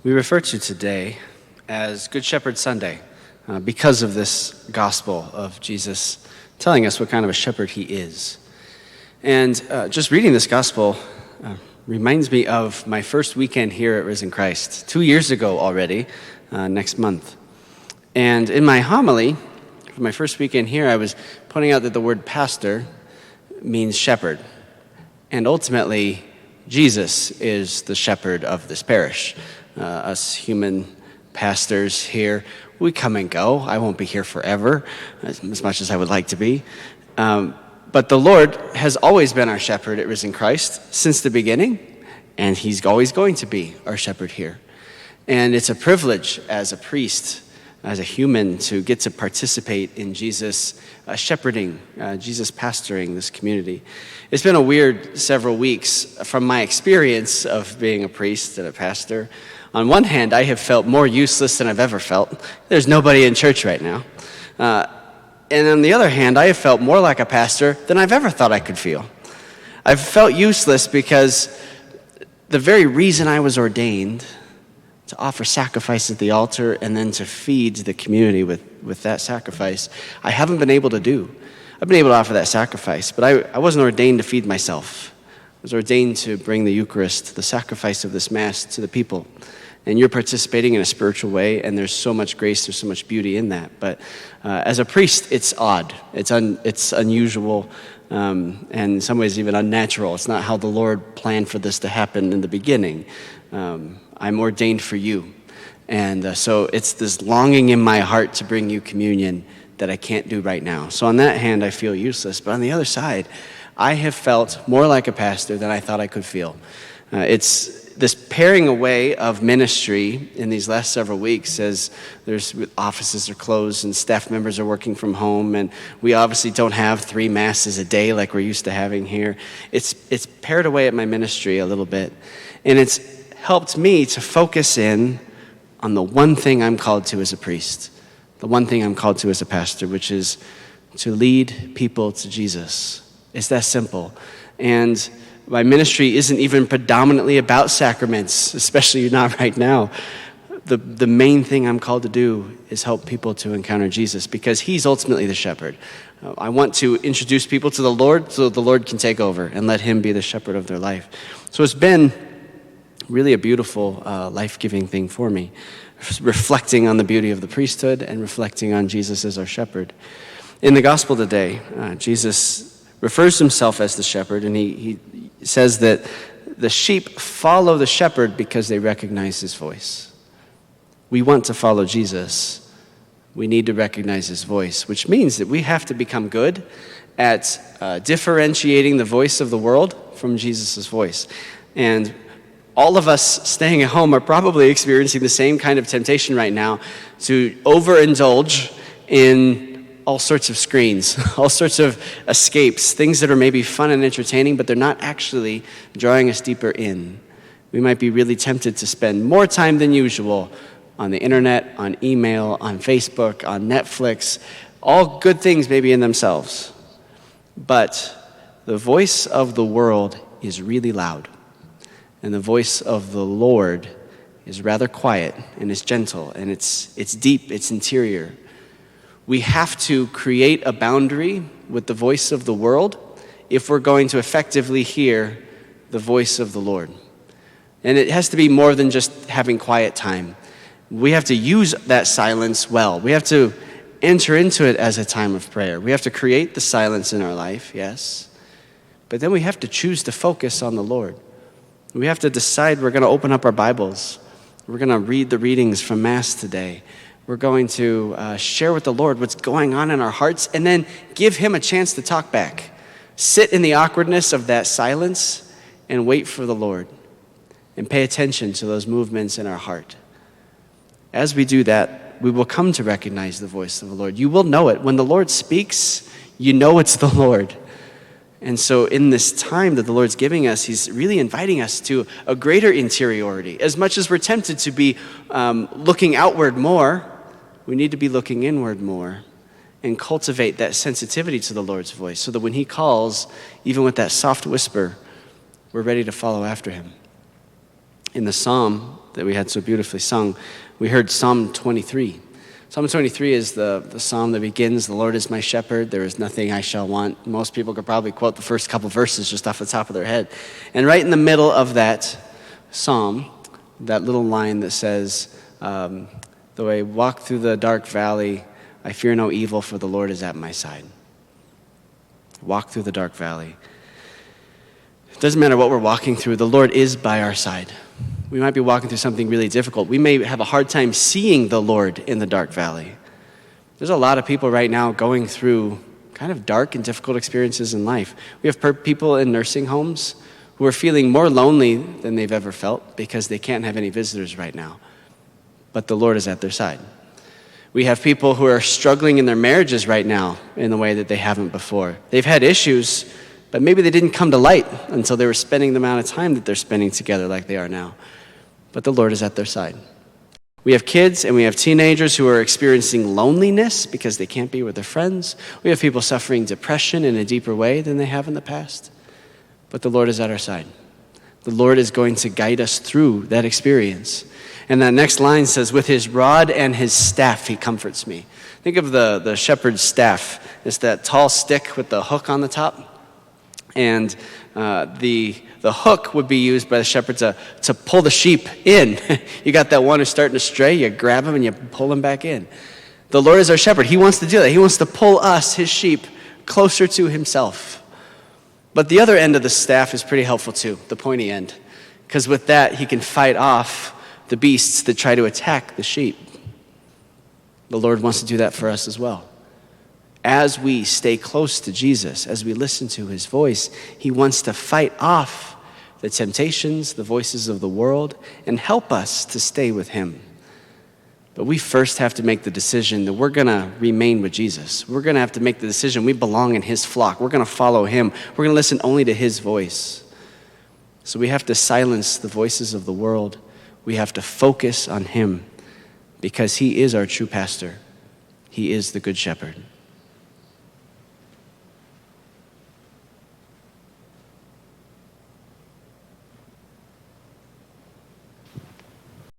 We refer to today as Good Shepherd Sunday because of this gospel of Jesus telling us what kind of a shepherd he is. And just reading this gospel reminds me of my first weekend here at Risen Christ, 2 years ago already, next month. And in my homily, for my first weekend here, I was pointing out that the word pastor means shepherd. And ultimately, Jesus is the shepherd of this parish. Us human pastors here, we come and go. I won't be here forever, as much as I would like to be. But the Lord has always been our shepherd at Risen Christ since the beginning, and he's always going to be our shepherd here. And it's a privilege as a priest, as a human, to get to participate in Jesus shepherding, Jesus pastoring this community. It's been a weird several weeks from my experience of being a priest and a pastor. On one hand, I have felt more useless than I've ever felt. There's nobody in church right now. And on the other hand, I have felt more like a pastor than I've ever thought I could feel. I've felt useless because the very reason I was ordained, to offer sacrifice at the altar and then to feed the community with that sacrifice, I haven't been able to do. I've been able to offer that sacrifice, but I wasn't ordained to feed myself. I was ordained to bring the Eucharist, the sacrifice of this Mass, to the people. And you're participating in a spiritual way, and there's so much grace, there's so much beauty in that. But as a priest, it's odd. It's unusual, and in some ways even unnatural. It's not how the Lord planned for this to happen in the beginning. I'm ordained for you. And so it's this longing in my heart to bring you communion that I can't do right now. So on that hand, I feel useless. But on the other side, I have felt more like a pastor than I thought I could feel. It's this paring away of ministry in these last several weeks, as there's offices are closed and staff members are working from home, and we obviously don't have 3 masses a day like we're used to having here. It's pared away at my ministry a little bit, and it's helped me to focus in on the one thing I'm called to as a priest, the one thing I'm called to as a pastor, which is to lead people to Jesus. It's that simple. And my ministry isn't even predominantly about sacraments, especially not right now. The main thing I'm called to do is help people to encounter Jesus, because he's ultimately the shepherd. I want to introduce people to the Lord so the Lord can take over and let him be the shepherd of their life. So it's been really a beautiful, life-giving thing for me, reflecting on the beauty of the priesthood and reflecting on Jesus as our shepherd. In the gospel today, Jesus refers to himself as the shepherd, and he says that the sheep follow the shepherd because they recognize his voice. We want to follow Jesus. We need to recognize his voice, which means that we have to become good at differentiating the voice of the world from Jesus' voice. And all of us staying at home are probably experiencing the same kind of temptation right now to overindulge in all sorts of screens, all sorts of escapes, things that are maybe fun and entertaining, but they're not actually drawing us deeper in. We might be really tempted to spend more time than usual on the internet, on email, on Facebook, on Netflix, all good things maybe in themselves. But the voice of the world is really loud, and the voice of the Lord is rather quiet, and it's gentle, and it's deep, it's interior. We have to create a boundary with the voice of the world if we're going to effectively hear the voice of the Lord. And it has to be more than just having quiet time. We have to use that silence well. We have to enter into it as a time of prayer. We have to create the silence in our life, yes. But then we have to choose to focus on the Lord. We have to decide we're going to open up our Bibles. We're going to read the readings from Mass today. We're going to share with the Lord what's going on in our hearts, and then give him a chance to talk back. Sit in the awkwardness of that silence and wait for the Lord, and pay attention to those movements in our heart. As we do that, we will come to recognize the voice of the Lord. You will know it. When the Lord speaks, you know it's the Lord. And so in this time that the Lord's giving us, he's really inviting us to a greater interiority. As much as we're tempted to be looking outward more, we need to be looking inward more and cultivate that sensitivity to the Lord's voice, so that when he calls, even with that soft whisper, we're ready to follow after him. In the psalm that we had so beautifully sung, we heard Psalm 23. Psalm 23 is the psalm that begins, "The Lord is my shepherd, there is nothing I shall want." Most people could probably quote the first couple verses just off the top of their head. And right in the middle of that psalm, that little line that says, "Though I walk through the dark valley, I fear no evil, for the Lord is at my side." Walk through the dark valley. It doesn't matter what we're walking through, the Lord is by our side. We might be walking through something really difficult. We may have a hard time seeing the Lord in the dark valley. There's a lot of people right now going through kind of dark and difficult experiences in life. We have people in nursing homes who are feeling more lonely than they've ever felt because they can't have any visitors right now. But the Lord is at their side. We have people who are struggling in their marriages right now in a way that they haven't before. They've had issues, but maybe they didn't come to light until they were spending the amount of time that they're spending together like they are now. But the Lord is at their side. We have kids and we have teenagers who are experiencing loneliness because they can't be with their friends. We have people suffering depression in a deeper way than they have in the past. But the Lord is at our side. The Lord is going to guide us through that experience. And that next line says, "With his rod and his staff, he comforts me." Think of the shepherd's staff. It's that tall stick with the hook on the top. And the hook would be used by the shepherd to pull the sheep in. You got that one who's starting to stray, you grab him and you pull him back in. The Lord is our shepherd. He wants to do that. He wants to pull us, his sheep, closer to himself. But the other end of the staff is pretty helpful too, the pointy end. Because with that, he can fight off the beasts that try to attack the sheep. The Lord wants to do that for us as well. As we stay close to Jesus, as we listen to his voice, he wants to fight off the temptations, the voices of the world, and help us to stay with him. But we first have to make the decision that we're going to remain with Jesus. We're going to have to make the decision we belong in his flock. We're going to follow him. We're going to listen only to his voice. So we have to silence the voices of the world. We have to focus on him because he is our true pastor. He is the good shepherd.